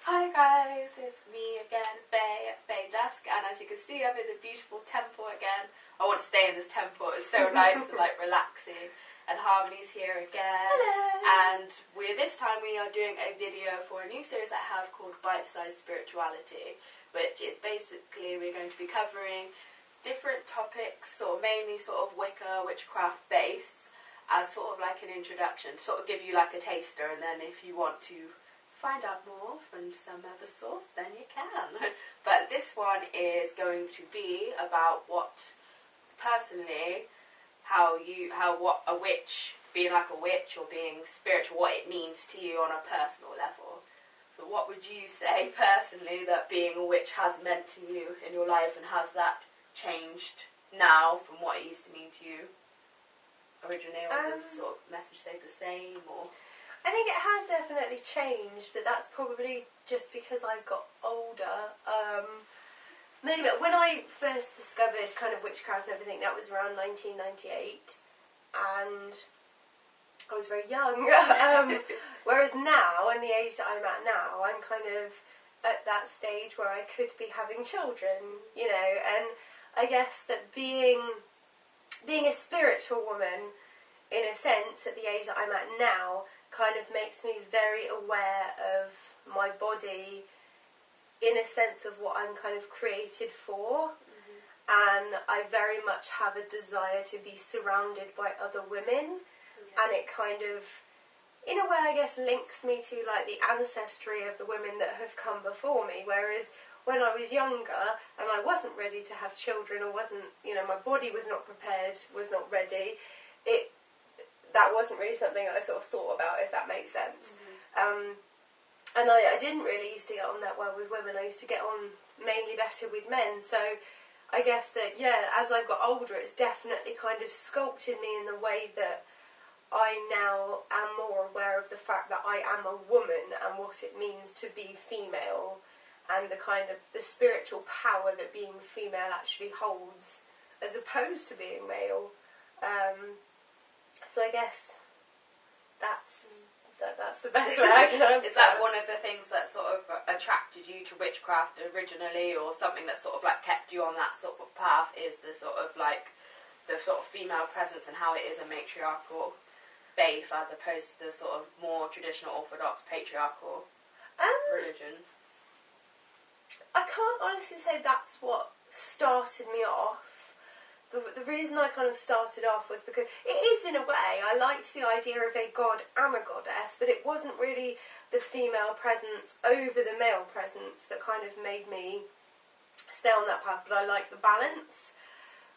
Hi guys, it's me again, Faye Dusk, and as you can see I'm in a beautiful temple again. I want to stay in this temple, it's so nice and like relaxing, and Harmony's here again. Hello! And this time we are doing a video for a new series I have called Bite-Sized Spirituality, which is basically we're going to be covering different topics, mainly Wicca, witchcraft based, as sort of like an introduction, sort of give you like a taster, and then if you want to find out more from some other source, then you can. But this one is going to be about what, personally, what a witch, being like a witch or being spiritual, what it means to you on a personal level. So what would you say personally that being a witch has meant to you in your life, and has that changed now from what it used to mean to you originally? Was the sort of message stayed the same, or? I think it has definitely changed, but that's probably just because I've got older. Maybe when I first discovered kind of witchcraft and everything, that was around 1998, and I was very young. Whereas now, in the age that I'm at now, I'm kind of at that stage where I could be having children, you know, and I guess that being a spiritual woman, in a sense, at the age that I'm at now, kind of makes me very aware of my body, in a sense of what I'm kind of created for. And I very much have a desire to be surrounded by other women, and it kind of, in a way, I guess, links me to like the ancestry of the women that have come before me. Whereas when I was younger and I wasn't ready to have children, or wasn't, you know, my body was not prepared, was not ready, that wasn't really something that I sort of thought about, if that makes sense. And I didn't really used to get on that well with women. I used to get on mainly better with men. So I guess that, yeah, as I've got older, it's definitely kind of sculpted me in the way that I now am more aware of the fact that I am a woman and what it means to be female, and the kind of the spiritual power that being female actually holds, as opposed to being male. So I guess that's the best way I can answer. Is that one of the things that sort of attracted you to witchcraft originally, or something that sort of like kept you on that sort of path, is the sort of like the sort of female presence and how it is a matriarchal faith as opposed to the sort of more traditional orthodox patriarchal religion? I can't honestly say that's what started me off. The reason I kind of started off was because it is, in a way, I liked the idea of a god and a goddess, but it wasn't really the female presence over the male presence that kind of made me stay on that path, but I like the balance.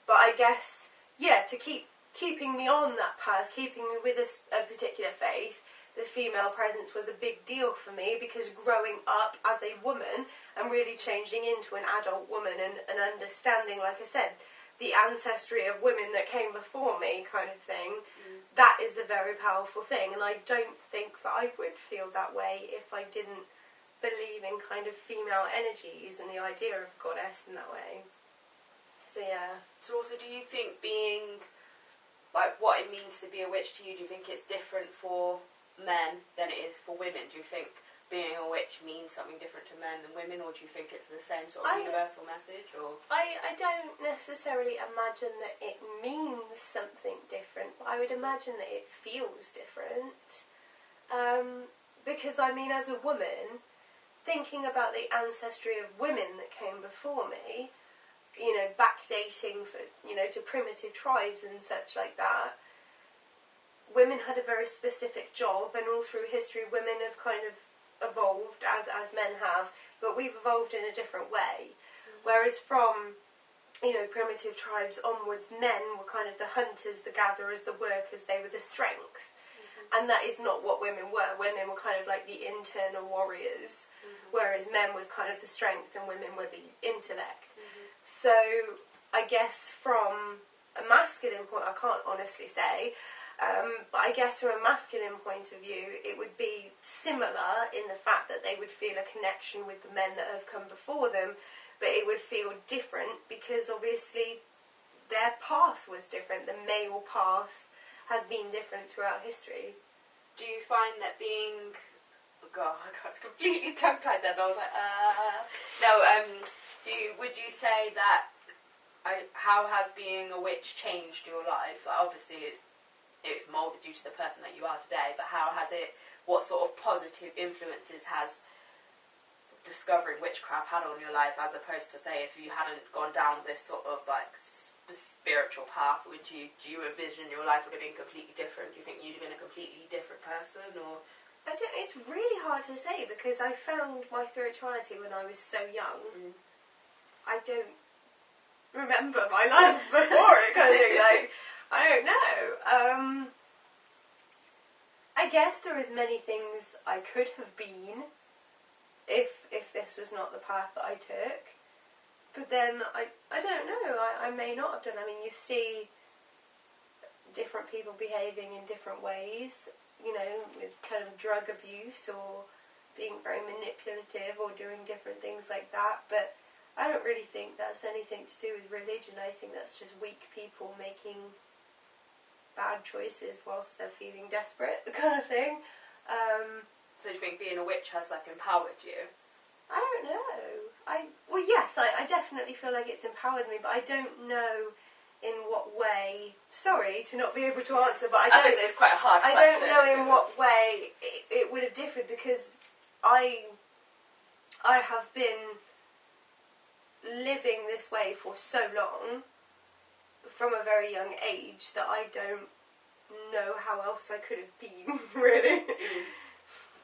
But I guess, yeah, to keeping me on that path, keeping me with a particular faith, the female presence was a big deal for me, because growing up as a woman and really changing into an adult woman and understanding, like I said, the ancestry of women that came before me, kind of thing, that is a very powerful thing. And I don't think that I would feel that way if I didn't believe in kind of female energies and the idea of a goddess in that way. So yeah. So also, do you think being, like, what it means to be a witch to you, do you think it's different for men than it is for women? Do you think being a witch means something different to men than women, or do you think it's the same sort of universal message? Or I don't necessarily imagine that it means something different, but I would imagine that it feels different. Because, I mean, as a woman, thinking about the ancestry of women that came before me, you know, backdating for, you know, to primitive tribes and such like that, women had a very specific job, and all through history women have kind of evolved as men have, but we've evolved in a different way. Whereas from, you know, primitive tribes onwards, men were kind of the hunters, the gatherers, the workers. They were the strength, and that is not what women were. Women were kind of like the internal warriors, whereas men was kind of the strength and women were the intellect. So I guess from a masculine point, I can't honestly say, but I guess from a masculine point of view, it would be similar in the fact that they would feel a connection with the men that have come before them, but it would feel different because obviously their path was different. The male path has been different throughout history. Do you find that being God, I got completely tongue-tied then. I was like, No, would you say that, how has being a witch changed your life? Like, obviously, it's moulded you to the person that you are today, but how has it, what sort of positive influences has discovering witchcraft had on your life, as opposed to, say, if you hadn't gone down this sort of, like, spiritual path, do you envision your life would have been completely different? Do you think you'd have been a completely different person, or...? It's really hard to say, because I found my spirituality when I was so young. I don't remember my life before it, kind of thing. Like, I don't know. I guess there is many things I could have been if this was not the path that I took. But then I don't know. I may not have done. I mean, you see different people behaving in different ways, you know, with kind of drug abuse or being very manipulative or doing different things like that. But I don't really think that's anything to do with religion. I think that's just weak people making bad choices whilst they're feeling desperate, kind of thing. So do you think being a witch has, like, empowered you? I don't know. Well, yes, I definitely feel like it's empowered me, but I don't know in what way. Sorry to not be able to answer, but I don't. Obviously, it's quite a hard question. I don't know in what way it would have differed, because I have been living this way for so long, from a very young age, that I don't know how else I could have been, really.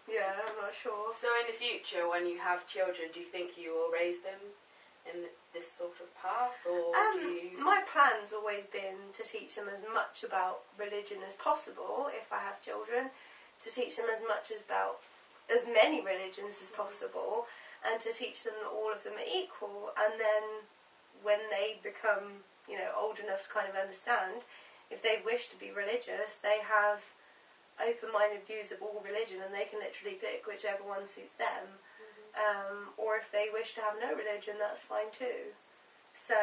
Yeah, I'm not sure. So in the future, when you have children, do you think you will raise them in this sort of path, or do you... My plan's always been to teach them as much about religion as possible, if I have children, to teach them as much about as many religions as possible, and to teach them that all of them are equal, and then when they become, you know, old enough to kind of understand, if they wish to be religious, they have open-minded views of all religion, and they can literally pick whichever one suits them. Or if they wish to have no religion, that's fine too. So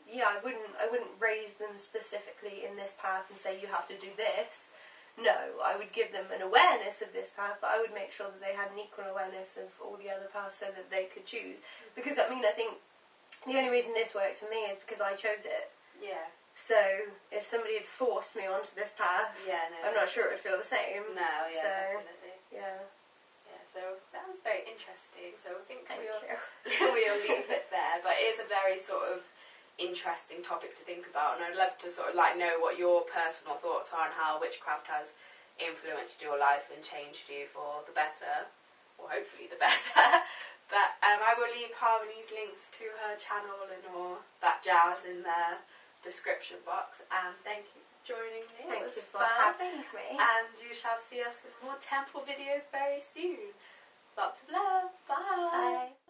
yeah, I wouldn't raise them specifically in this path and say you have to do this. No, I would give them an awareness of this path, but I would make sure that they had an equal awareness of all the other paths, so that they could choose. Because I mean, I think the only reason this works for me is because I chose it. Yeah. So if somebody had forced me onto this path, I'm not sure it would feel the same. No, yeah, so, definitely. Yeah. Yeah, so that was very interesting. So I think Thank you. we'll leave it there. But it is a very sort of interesting topic to think about, and I'd love to sort of like know what your personal thoughts are on how witchcraft has influenced your life and changed you for the better, or hopefully the better. But I will leave Harmony's links to her channel and all that jazz in there description box, and thank you for joining me. Thank It was you for fun, having me. and you shall see us in more temple videos very soon. Lots of love. Bye. Bye.